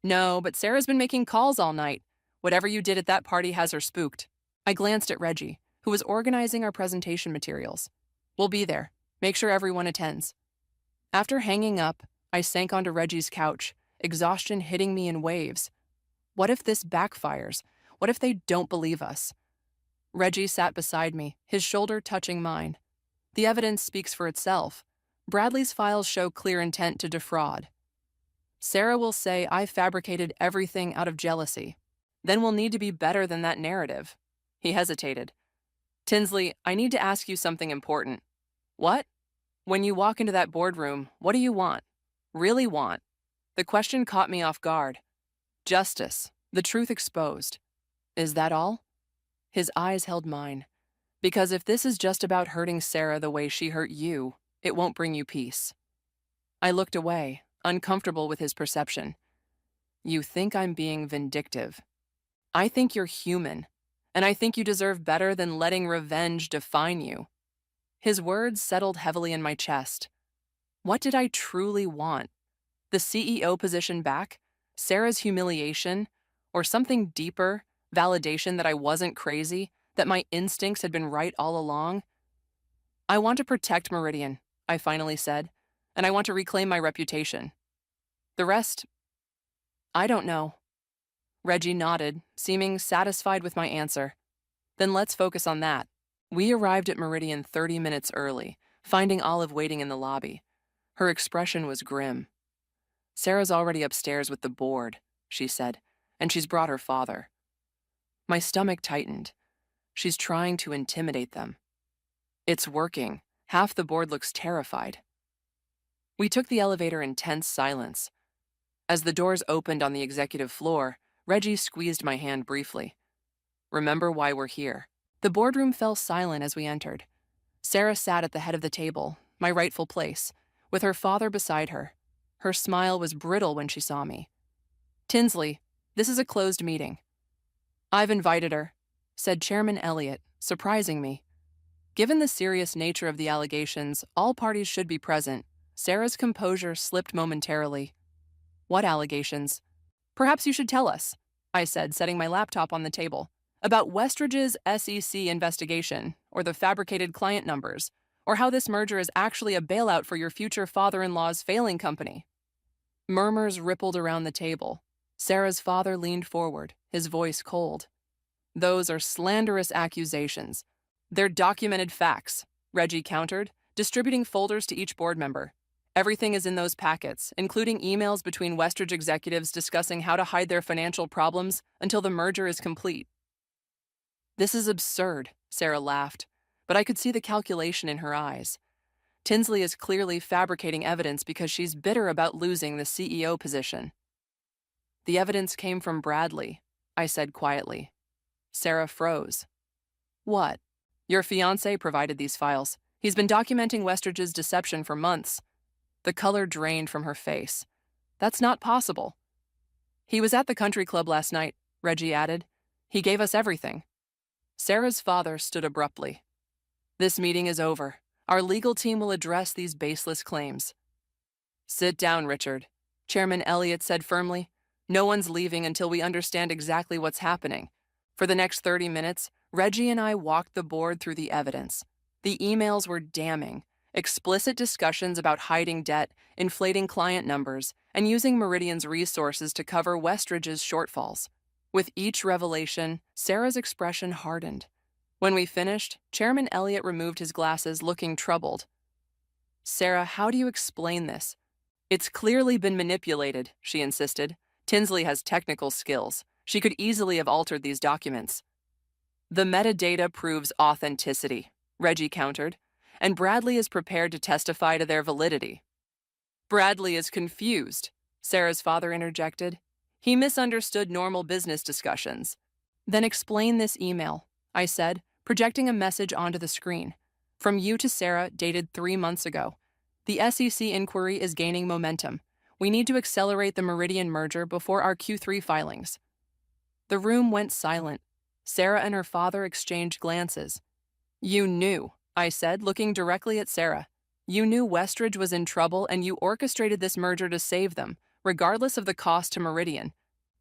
"No, but Sarah's been making calls all night. Whatever you did at that party has her spooked." I glanced at Reggie, who was organizing our presentation materials. "We'll be there. Make sure everyone attends." After hanging up, I sank onto Reggie's couch, exhaustion hitting me in waves. What if this backfires? What if they don't believe us? Reggie sat beside me, his shoulder touching mine. The evidence speaks for itself. Bradley's files show clear intent to defraud. Sarah will say I fabricated everything out of jealousy. Then we'll need to be better than that narrative. He hesitated. "Tinsley, I need to ask you something important." "What?" "When you walk into that boardroom, what do you want? Really want?" The question caught me off guard. "Justice, the truth exposed." "Is that all?" His eyes held mine. "Because if this is just about hurting Sarah the way she hurt you, it won't bring you peace." I looked away, uncomfortable with his perception. "You think I'm being vindictive. I think you're human, and I think you deserve better than letting revenge define you." His words settled heavily in my chest. What did I truly want? The CEO position back? Sarah's humiliation? Or something deeper, validation that I wasn't crazy, that my instincts had been right all along? "I want to protect Meridian," I finally said, "and I want to reclaim my reputation. The rest, I don't know." Reggie nodded, seeming satisfied with my answer. "Then let's focus on that." We arrived at Meridian 30 minutes early, finding Olive waiting in the lobby. Her expression was grim. "Sarah's already upstairs with the board," she said, "and she's brought her father." My stomach tightened. She's trying to intimidate them. It's working. Half the board looks terrified. We took the elevator in tense silence. As the doors opened on the executive floor, Reggie squeezed my hand briefly. "Remember why we're here." The boardroom fell silent as we entered. Sarah sat at the head of the table, my rightful place, with her father beside her. Her smile was brittle when she saw me. "Tinsley, this is a closed meeting." "I've invited her," said Chairman Elliott, surprising me. Given the serious nature of the allegations, all parties should be present. Sarah's composure slipped momentarily. "What allegations?" "Perhaps you should tell us," I said, setting my laptop on the table. "About Westridge's SEC investigation, or the fabricated client numbers, or how this merger is actually a bailout for your future father-in-law's failing company." Murmurs rippled around the table. Sarah's father leaned forward, his voice cold. "Those are slanderous accusations. They're documented facts," Reggie countered, distributing folders to each board member. "Everything is in those packets, including emails between Westridge executives discussing how to hide their financial problems until the merger is complete." "This is absurd," Sarah laughed, but I could see the calculation in her eyes. Tinsley is clearly fabricating evidence because she's bitter about losing the CEO position. "The evidence came from Bradley," I said quietly. Sarah froze. "What?" "Your fiancé provided these files. He's been documenting Westridge's deception for months." The color drained from her face. "That's not possible." "He was at the country club last night," Reggie added. "He gave us everything." Sarah's father stood abruptly. "This meeting is over. Our legal team will address these baseless claims." "Sit down, Richard," Chairman Elliott said firmly. "No one's leaving until we understand exactly what's happening." For the next 30 minutes, Reggie and I walked the board through the evidence. The emails were damning. Explicit discussions about hiding debt, inflating client numbers, and using Meridian's resources to cover Westridge's shortfalls. With each revelation, Sarah's expression hardened. When we finished, Chairman Elliott removed his glasses, looking troubled. Sarah, how do you explain this? It's clearly been manipulated, she insisted. Tinsley has technical skills. She could easily have altered these documents. The metadata proves authenticity, Reggie countered, and Bradley is prepared to testify to their validity. Bradley is confused, Sarah's father interjected. He misunderstood normal business discussions. Then explain this email, I said, projecting a message onto the screen. From you to Sarah, dated 3 months ago. The SEC inquiry is gaining momentum. We need to accelerate the Meridian merger before our Q3 filings. The room went silent. Sarah and her father exchanged glances. You knew, I said, looking directly at Sarah. You knew Westridge was in trouble and you orchestrated this merger to save them, regardless of the cost to Meridian.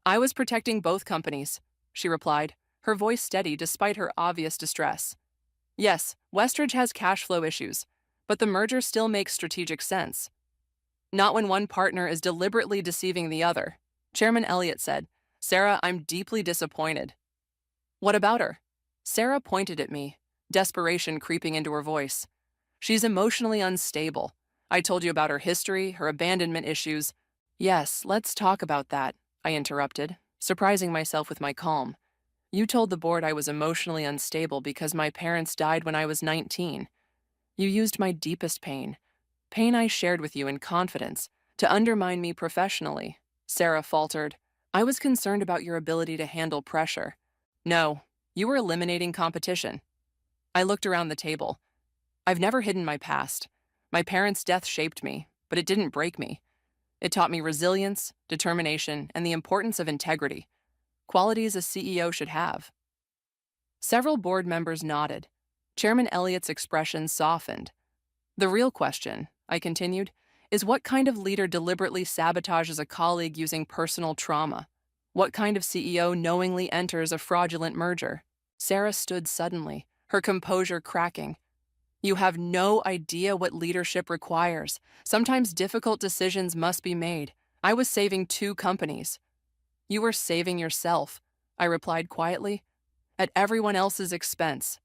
I was protecting both companies, she replied, her voice steady despite her obvious distress. Yes, Westridge has cash flow issues, but the merger still makes strategic sense. Not when one partner is deliberately deceiving the other, Chairman Elliott said. Sarah, I'm deeply disappointed. What about her? Sarah pointed at me, desperation creeping into her voice. She's emotionally unstable. I told you about her history, her abandonment issues. Yes, let's talk about that, I interrupted, surprising myself with my calm. You told the board I was emotionally unstable because my parents died when I was 19. You used my deepest pain I shared with you in confidence, to undermine me professionally, Sarah faltered. I was concerned about your ability to handle pressure. No, you were eliminating competition. I looked around the table. I've never hidden my past. My parents' death shaped me, but it didn't break me. It taught me resilience, determination, and the importance of integrity, qualities a CEO should have. Several board members nodded. Chairman Elliott's expression softened. The real question, I continued, is what kind of leader deliberately sabotages a colleague using personal trauma? What kind of CEO knowingly enters a fraudulent merger? Sarah stood suddenly, her composure cracking. You have no idea what leadership requires. Sometimes difficult decisions must be made. I was saving 2 companies. You were saving yourself, I replied quietly, at everyone else's expense.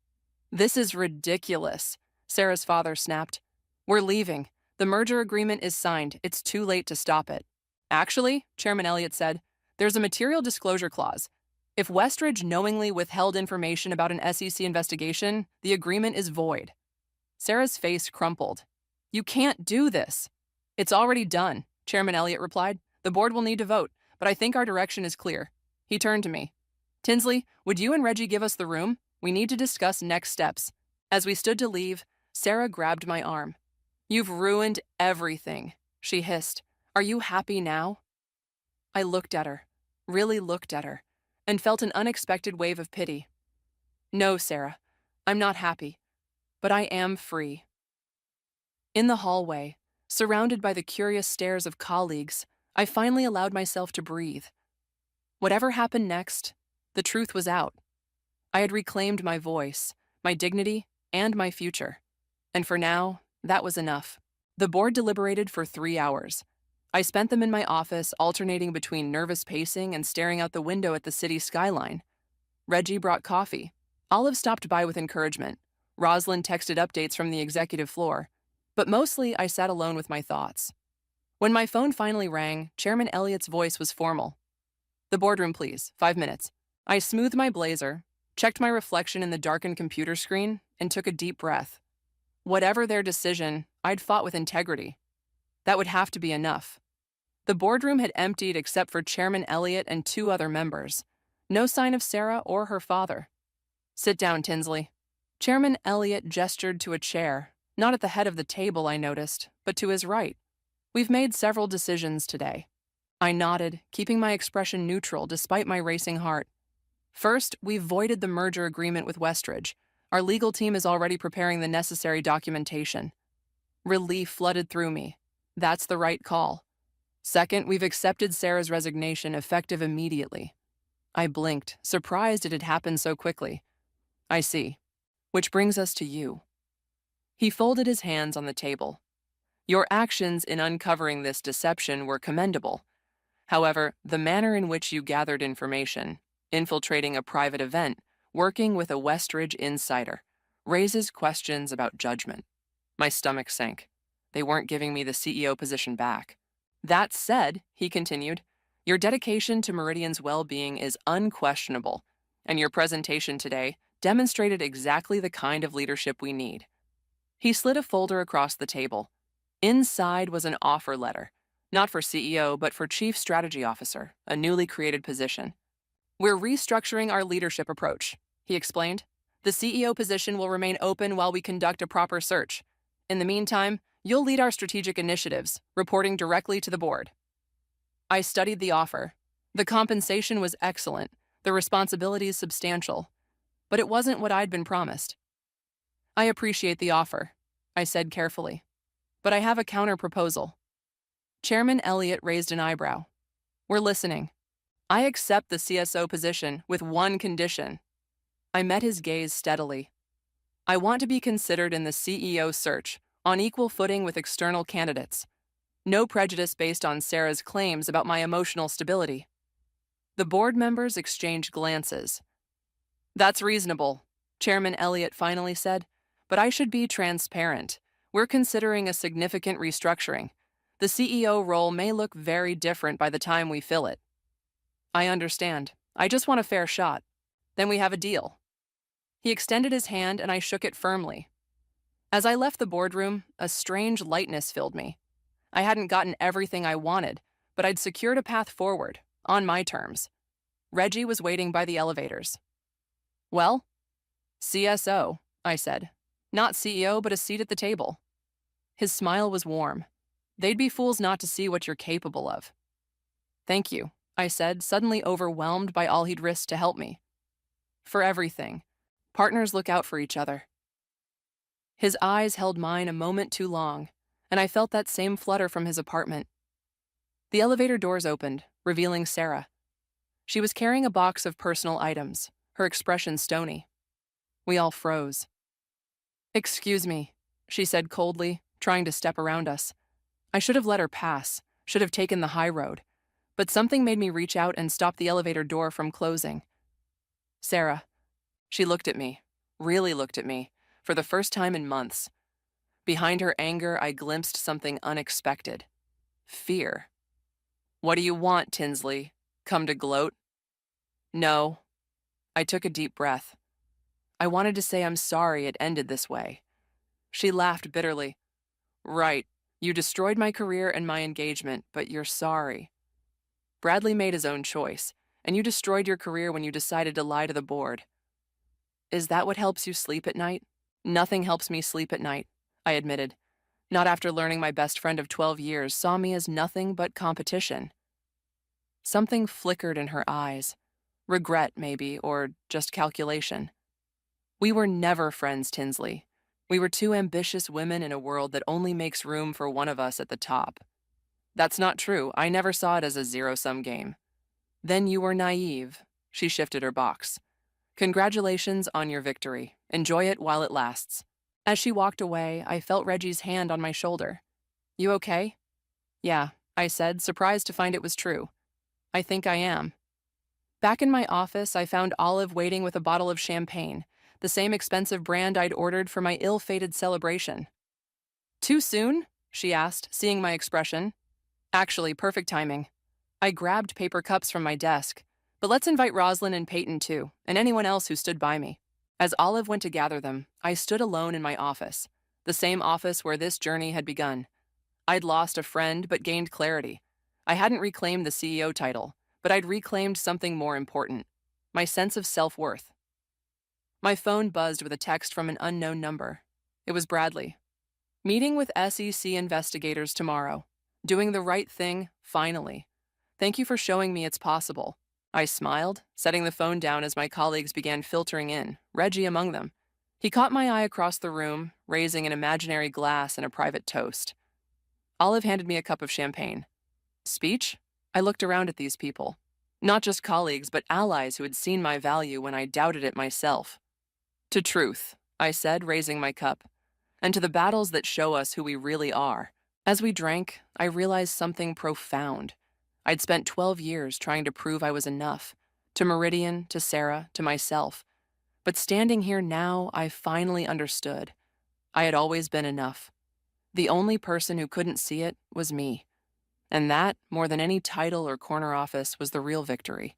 This is ridiculous, Sarah's father snapped. We're leaving. The merger agreement is signed. It's too late to stop it. Actually, Chairman Elliott said, there's a material disclosure clause. If Westridge knowingly withheld information about an SEC investigation, the agreement is void. Sarah's face crumpled. You can't do this. It's already done, Chairman Elliott replied. The board will need to vote, but I think our direction is clear. He turned to me. Tinsley, would you and Reggie give us the room? We need to discuss next steps. As we stood to leave, Sarah grabbed my arm. You've ruined everything, she hissed. Are you happy now? I looked at her, really looked at her, and felt an unexpected wave of pity. No, Sarah, I'm not happy, but I am free. In the hallway, surrounded by the curious stares of colleagues, I finally allowed myself to breathe. Whatever happened next, the truth was out. I had reclaimed my voice, my dignity, and my future. And for now, that was enough. The board deliberated for 3 hours. I spent them in my office, alternating between nervous pacing and staring out the window at the city skyline. Reggie brought coffee. Olive stopped by with encouragement. Rosalind texted updates from the executive floor. But mostly, I sat alone with my thoughts. When my phone finally rang, Chairman Elliott's voice was formal. The boardroom, please. 5 minutes. I smoothed my blazer, checked my reflection in the darkened computer screen, and took a deep breath. Whatever their decision, I'd fought with integrity. That would have to be enough. The boardroom had emptied except for Chairman Elliott and 2 other members. No sign of Sarah or her father. Sit down, Tinsley. Chairman Elliott gestured to a chair, not at the head of the table, I noticed, but to his right. We've made several decisions today. I nodded, keeping my expression neutral despite my racing heart. First, we've voided the merger agreement with Westridge. Our legal team is already preparing the necessary documentation. Relief flooded through me. That's the right call. Second, we've accepted Sarah's resignation effective immediately. I blinked, surprised it had happened so quickly. I see. Which brings us to you. He folded his hands on the table. Your actions in uncovering this deception were commendable. However, the manner in which you gathered information, infiltrating a private event, Working with a Westridge insider raises questions about judgment. My stomach sank. They weren't giving me the CEO position back. That said, he continued, your dedication to Meridian's well-being is unquestionable, and your presentation today demonstrated exactly the kind of leadership we need. He slid a folder across the table. Inside was an offer letter, not for CEO, but for Chief Strategy Officer, a newly created position. We're restructuring our leadership approach, he explained. The CEO position will remain open while we conduct a proper search. In the meantime, you'll lead our strategic initiatives, reporting directly to the board. I studied the offer. The compensation was excellent, the responsibilities substantial, but it wasn't what I'd been promised. I appreciate the offer, I said carefully, but I have a counter-proposal. Chairman Elliott raised an eyebrow. We're listening. I accept the CSO position with one condition. I met his gaze steadily. I want to be considered in the CEO search on equal footing with external candidates. No prejudice based on Sarah's claims about my emotional stability. The board members exchanged glances. That's reasonable, Chairman Elliott finally said, but I should be transparent. We're considering a significant restructuring. The CEO role may look very different by the time we fill it. I understand. I just want a fair shot. Then we have a deal. He extended his hand and I shook it firmly. As I left the boardroom, a strange lightness filled me. I hadn't gotten everything I wanted, but I'd secured a path forward, on my terms. Reggie was waiting by the elevators. Well? CSO, I said. Not CEO, but a seat at the table. His smile was warm. They'd be fools not to see what you're capable of. Thank you, I said, suddenly overwhelmed by all he'd risked to help me. For everything. Partners look out for each other. His eyes held mine a moment too long, and I felt that same flutter from his apartment. The elevator doors opened, revealing Sarah. She was carrying a box of personal items, her expression stony. We all froze. Excuse me, she said coldly, trying to step around us. I should have let her pass, should have taken the high road, but something made me reach out and stop the elevator door from closing. Sarah. She looked at me, really looked at me, for the first time in months. Behind her anger, I glimpsed something unexpected. Fear. What do you want, Tinsley? Come to gloat? No. I took a deep breath. I wanted to say I'm sorry it ended this way. She laughed bitterly. Right. You destroyed my career and my engagement, but you're sorry. Bradley made his own choice, and you destroyed your career when you decided to lie to the board. Is that what helps you sleep at night? Nothing helps me sleep at night, I admitted. Not after learning my best friend of 12 years saw me as nothing but competition. Something flickered in her eyes. Regret, maybe, or just calculation. We were never friends, Tinsley. We were two ambitious women in a world that only makes room for one of us at the top. That's not true. I never saw it as a zero-sum game. Then you were naive. She shifted her box. Congratulations on your victory. Enjoy it while it lasts. As she walked away, I felt Reggie's hand on my shoulder. You okay? Yeah, I said, surprised to find it was true. I think I am. Back in my office, I found Olive waiting with a bottle of champagne, the same expensive brand I'd ordered for my ill-fated celebration. Too soon? She asked, seeing my expression. Actually, perfect timing. I grabbed paper cups from my desk. But let's invite Roslyn and Peyton too, and anyone else who stood by me. As Olive went to gather them, I stood alone in my office, the same office where this journey had begun. I'd lost a friend but gained clarity. I hadn't reclaimed the CEO title, but I'd reclaimed something more important, my sense of self-worth. My phone buzzed with a text from an unknown number. It was Bradley. Meeting with SEC investigators tomorrow. Doing the right thing, finally. Thank you for showing me it's possible. I smiled, setting the phone down as my colleagues began filtering in, Reggie among them. He caught my eye across the room, raising an imaginary glass and a private toast. Olive handed me a cup of champagne. Speech? I looked around at these people. Not just colleagues, but allies who had seen my value when I doubted it myself. To truth, I said, raising my cup, and to the battles that show us who we really are. As we drank, I realized something profound. I'd spent 12 years trying to prove I was enough, to Meridian, to Sarah, to myself. But standing here now, I finally understood. I had always been enough. The only person who couldn't see it was me. And that, more than any title or corner office, was the real victory.